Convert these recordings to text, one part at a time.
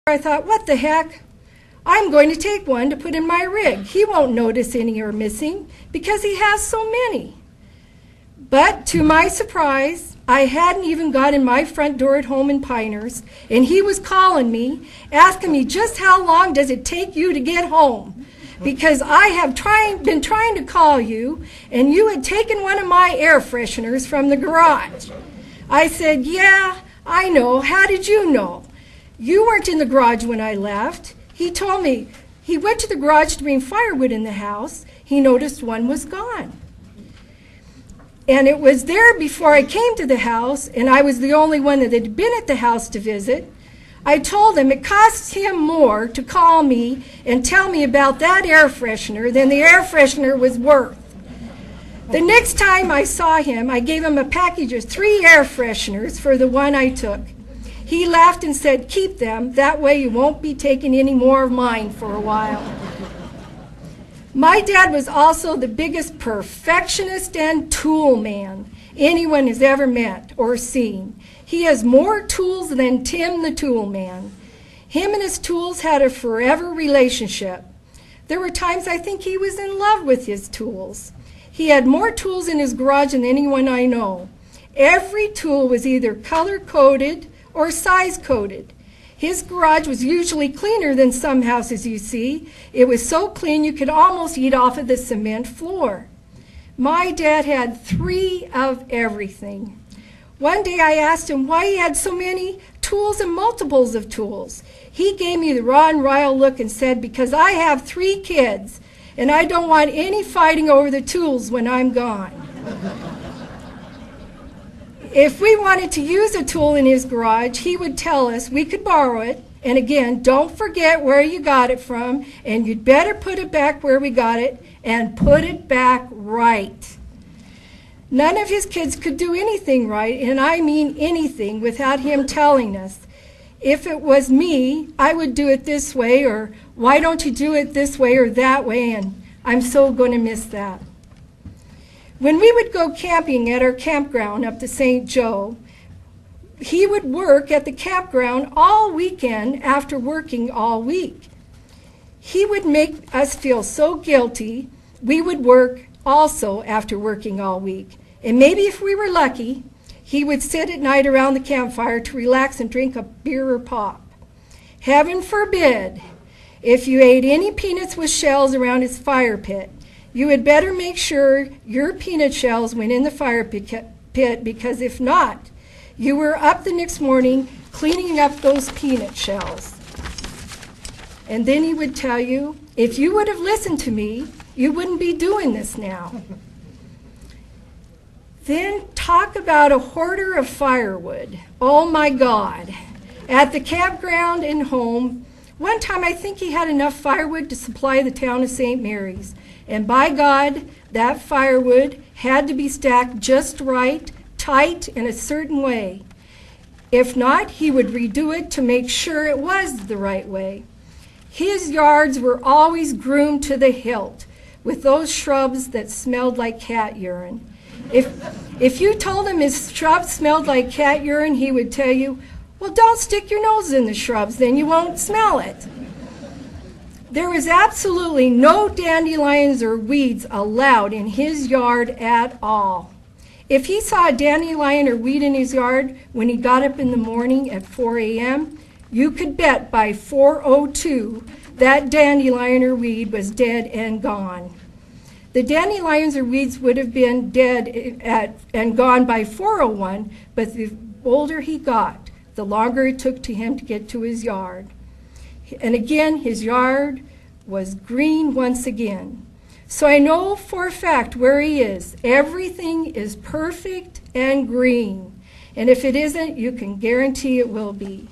I thought, what the heck? I'm going to take one to put in my rig. He won't notice any are missing because he has so many. But to my surprise, I hadn't even got in my front door at home in Pinehurst, and he was calling me, asking me just how long does it take you to get home? Because I have been trying to call you, and you had taken one of my air fresheners from the garage. I said, yeah, I know. How did you know? You weren't in the garage when I left. He told me he went to the garage to bring firewood in the house. He noticed one was gone. And it was there before I came to the house, and I was the only one that had been at the house to visit. I told him it costs him more to call me and tell me about that air freshener than the air freshener was worth. The next time I saw him, I gave him a package of 3 air fresheners for the one I took. He laughed and said, keep them, that way you won't be taking any more of mine for a while. My dad was also the biggest perfectionist and tool man anyone has ever met or seen. He has more tools than Tim the tool man. Him and his tools had a forever relationship. There were times I think he was in love with his tools. He had more tools in his garage than anyone I know. Every tool was either color-coded or size-coded. His garage was usually cleaner than some houses you see. It was so clean you could almost eat off of the cement floor. My dad had 3 of everything. One day I asked him why he had so many tools and multiples of tools. He gave me the Ron Ryle look and said, because I have 3 kids and I don't want any fighting over the tools when I'm gone. If we wanted to use a tool in his garage, he would tell us we could borrow it. And again, don't forget where you got it from, and you'd better put it back where we got it and put it back right. None of his kids could do anything right, and I mean anything, without him telling us. If it was me, I would do it this way, or why don't you do it this way or that way, and I'm so going to miss that. When we would go camping at our campground up to St. Joe, he would work at the campground all weekend after working all week. He would make us feel so guilty. We would work also after working all week. And maybe if we were lucky, he would sit at night around the campfire to relax and drink a beer or pop. Heaven forbid, if you ate any peanuts with shells around his fire pit, you had better make sure your peanut shells went in the fire pit, because if not, you were up the next morning cleaning up those peanut shells. And then he would tell you, if you would have listened to me, you wouldn't be doing this now. Then talk about a hoarder of firewood. Oh my God. At the campground and home, one time I think he had enough firewood to supply the town of St. Mary's. And by God, that firewood had to be stacked just right, tight, in a certain way. If not, he would redo it to make sure it was the right way. His yards were always groomed to the hilt with those shrubs that smelled like cat urine. If you told him his shrubs smelled like cat urine, he would tell you, well, don't stick your nose in the shrubs, then you won't smell it. There was absolutely no dandelions or weeds allowed in his yard at all. If he saw a dandelion or weed in his yard when he got up in the morning at 4 a.m., you could bet by 4:02 that dandelion or weed was dead and gone. The dandelions or weeds would have been dead and gone by 4:01, but the older he got, the longer it took to him to get to his yard. And again, his yard was green once again. So I know for a fact where he is. Everything is perfect and green. And if it isn't, you can guarantee it will be.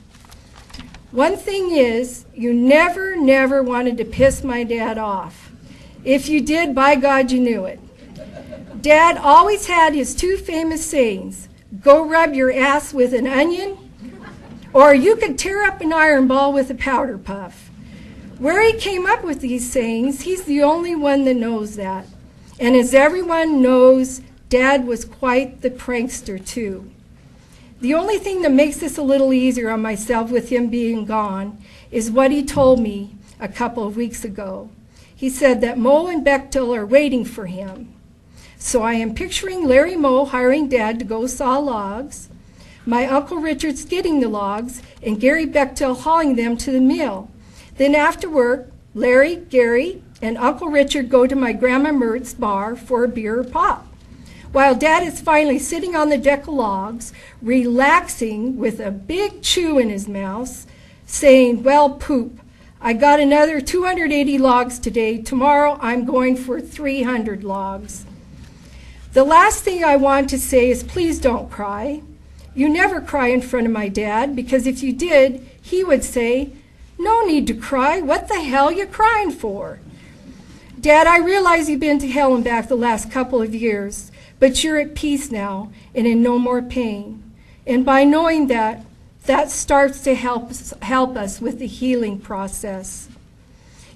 One thing is, you never wanted to piss my dad off. If you did, by God, you knew it. Dad always had his 2 famous sayings, go rub your ass with an onion, or you could tear up an iron ball with a powder puff. Where he came up with these sayings, he's the only one that knows that. And as everyone knows, Dad was quite the prankster too. The only thing that makes this a little easier on myself with him being gone is what he told me a couple of weeks ago. He said that Mo and Bechtel are waiting for him. So I am picturing Larry Moe hiring Dad to go saw logs, my Uncle Richard's getting the logs, and Gary Bechtel hauling them to the mill. Then after work, Larry, Gary, and Uncle Richard go to my Grandma Mert's bar for a beer or pop, while Dad is finally sitting on the deck of logs, relaxing with a big chew in his mouth, saying, well, poop, I got another 280 logs today. Tomorrow I'm going for 300 logs. The last thing I want to say is please don't cry. You never cry in front of my dad, because if you did, he would say, no need to cry. What the hell you crying for? Dad, I realize you've been to hell and back the last couple of years, but you're at peace now and in no more pain. And by knowing that, that starts to help us with the healing process.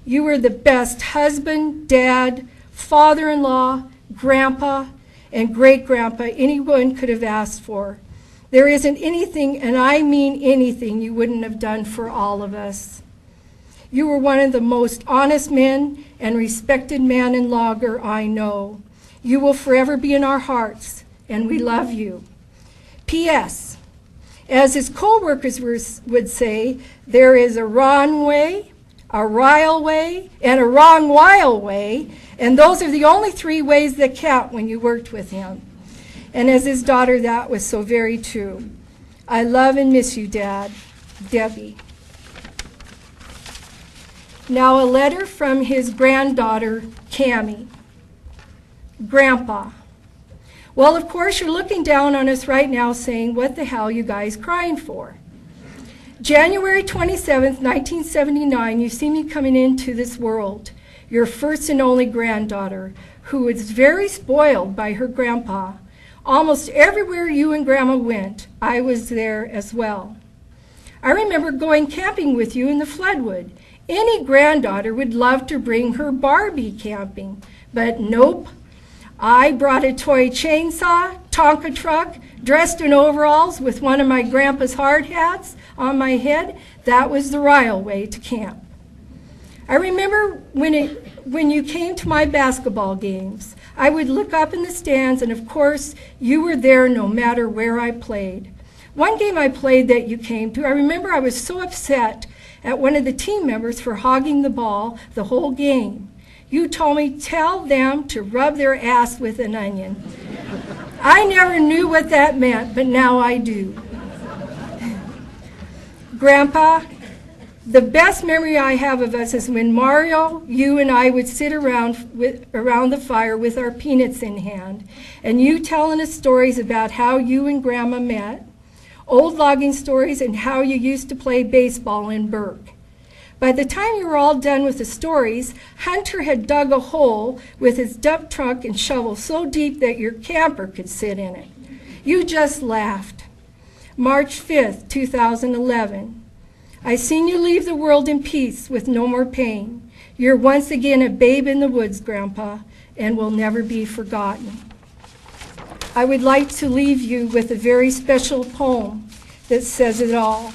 You were the best husband, dad, father-in-law, grandpa, and great-grandpa anyone could have asked for. There isn't anything, and I mean anything, you wouldn't have done for all of us. You were one of the most honest men and respected man and logger I know. You will forever be in our hearts, and we love you. P.S. As his co-workers would say, there is a Ron way, a Ryle way, and a wrong while way, and those are the only three ways that count when you worked with him. And as his daughter, that was so very true. I love and miss you, Dad. Debbie. Now a letter from his granddaughter, Cammie. Grandpa. Well, of course, you're looking down on us right now saying, what the hell you guys crying for? January 27th, 1979, you see me coming into this world, your first and only granddaughter, who was very spoiled by her grandpa. Almost everywhere you and Grandma went, I was there as well. I remember going camping with you in the Floodwood. Any granddaughter would love to bring her Barbie camping, but nope. I brought a toy chainsaw, Tonka truck, dressed in overalls with one of my grandpa's hard hats on my head. That was the Ryle way to camp. I remember when you came to my basketball games, I would look up in the stands, and of course, you were there no matter where I played. One game I played that you came to, I remember I was so upset at one of the team members for hogging the ball the whole game. You told me, tell them to rub their ass with an onion. I never knew what that meant, but now I do. Grandpa, the best memory I have of us is when Mario, you, and I would sit around the fire with our peanuts in hand, and you telling us stories about how you and Grandma met, old logging stories, and how you used to play baseball in Burke. By the time you were all done with the stories, Hunter had dug a hole with his dump truck and shovel so deep that your camper could sit in it. You just laughed. March 5th, 2011. I seen you leave the world in peace with no more pain. You're once again a babe in the woods, Grandpa, and will never be forgotten. I would like to leave you with a very special poem that says it all.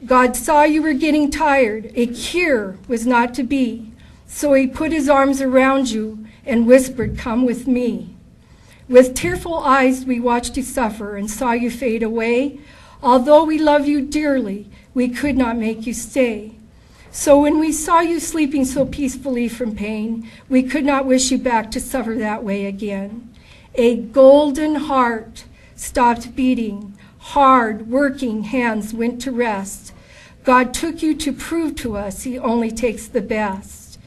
God saw you were getting tired. A cure was not to be. So he put his arms around you and whispered, come with me. With tearful eyes we watched you suffer and saw you fade away. Although we love you dearly, we could not make you stay. So when we saw you sleeping so peacefully from pain, we could not wish you back to suffer that way again. A golden heart stopped beating. Hard working hands went to rest. God took you to prove to us he only takes the best.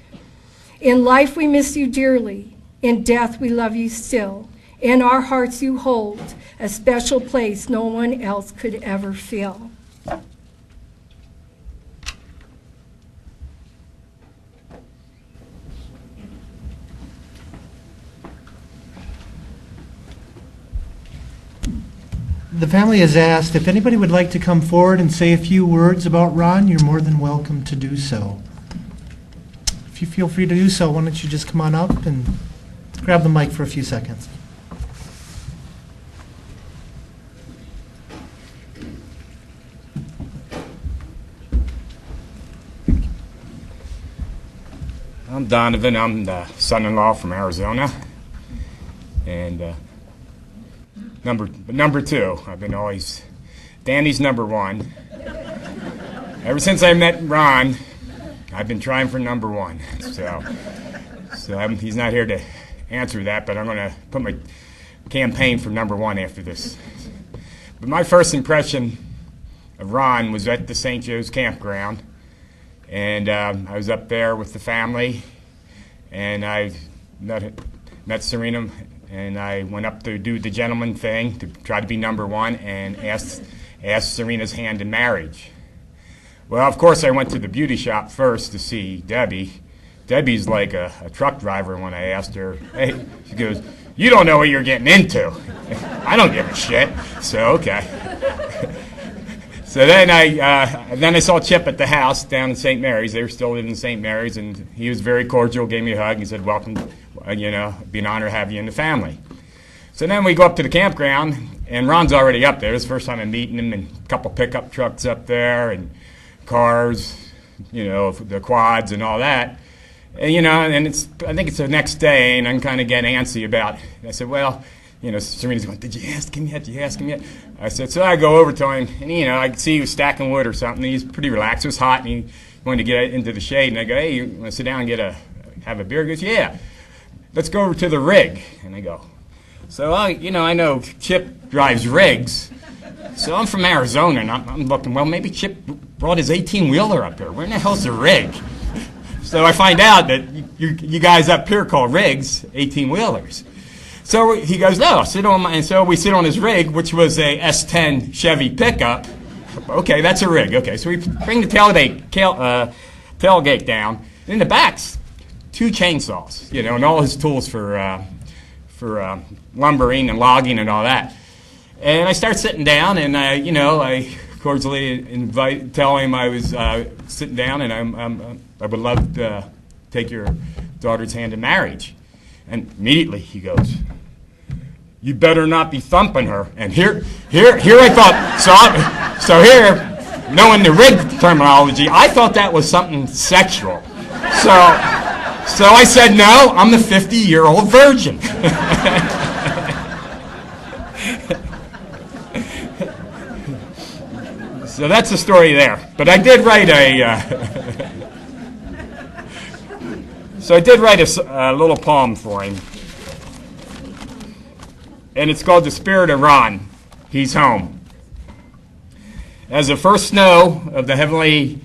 In life we miss you dearly. In death we love you still. In our hearts you hold a special place no one else could ever fill. The family has asked if anybody would like to come forward and say a few words about Ron. You're more than welcome to do so. If you feel free to do so, why don't you just come on up and grab the mic for a few seconds. I'm Donovan. I'm the son-in-law from Arizona. And number two, I've been always, Danny's number one. Ever since I met Ron, I've been trying for number one. So he's not here to answer that, but I'm going to put my campaign for number one after this. But my first impression of Ron was at the St. Joe's campground. And I was up there with the family, and I met Serena, and I went up to do the gentleman thing to try to be number one and asked Serena's hand in marriage. Well, of course, I went to the beauty shop first to see Debbie. Debbie's like a truck driver when I asked her. Hey, she goes, "You don't know what you're getting into." I don't give a shit. So, okay. So then I saw Chip at the house down in St. Mary's. They were still living in St. Mary's, and he was very cordial, gave me a hug, and said, "Welcome, be an honor to have you in the family." So then we go up to the campground, and Ron's already up there. It's the first time I'm meeting him, and a couple pickup trucks up there, and cars, the quads and all that. And, and I think it's the next day, and I'm kind of getting antsy about it. And I said, well, Serena's going, "Did you ask him yet? Did you ask him yet?" I said, so I go over to him, and, I could see he was stacking wood or something. He's pretty relaxed. It was hot, and he wanted to get into the shade. And I go, "Hey, you want to sit down and have a beer?" He goes, "Yeah. Let's go over to the rig." And I go, so, I know Chip drives rigs. So I'm from Arizona, and I'm looking, well, maybe Chip brought his 18-wheeler up here. Where in the hell's the rig? So I find out that you guys up here call rigs 18-wheelers. So he goes, "No, sit on my," and so we sit on his rig, which was a S10 Chevy pickup. Okay, that's a rig. Okay, so we bring the tailgate down. And in the back's 2 chainsaws, and all his tools for lumbering and logging and all that. And I start sitting down, and I cordially tell him I was sitting down, and I would love to take your daughter's hand in marriage. And immediately he goes, "You better not be thumping her." And here I thought, so here, knowing the rig terminology, I thought that was something sexual. So I said, "No, I'm the 50-year-old virgin." So that's the story there. But I did write a little poem for him. And it's called "The Spirit of Ron. He's Home." As the first snow of the heavenly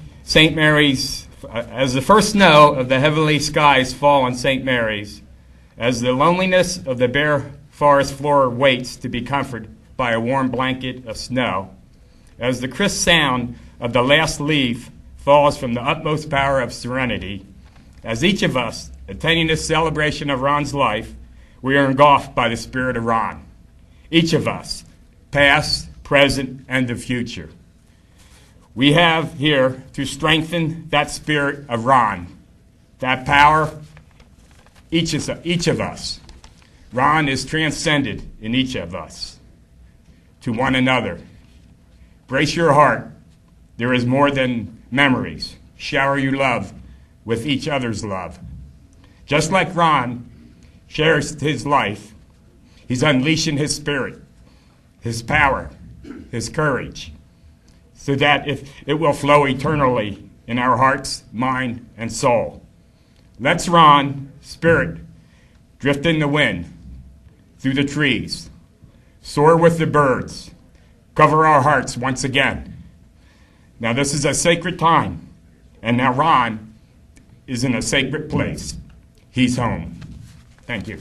skies fall on St. Mary's, as the loneliness of the bare forest floor waits to be comforted by a warm blanket of snow, as the crisp sound of the last leaf falls from the utmost power of serenity, as each of us, attending this celebration of Ron's life, we are engulfed by the spirit of Ron. Each of us, past, present, and the future. We have here to strengthen that spirit of Ron, that power, each of us. Ron is transcended in each of us, to one another. Brace your heart. There is more than memories. Shower your love with each other's love. Just like Ron cherished his life, he's unleashing his spirit, his power, his courage, so that it will flow eternally in our hearts, mind, and soul. Let's Ron, spirit, drift in the wind, through the trees, soar with the birds, cover our hearts once again. Now this is a sacred time, and now Ron is in a sacred place. He's home. Thank you.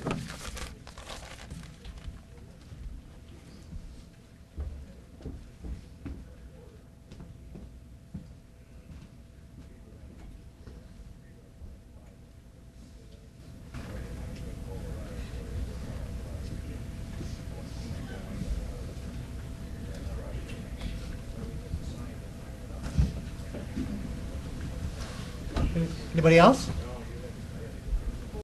Anybody else?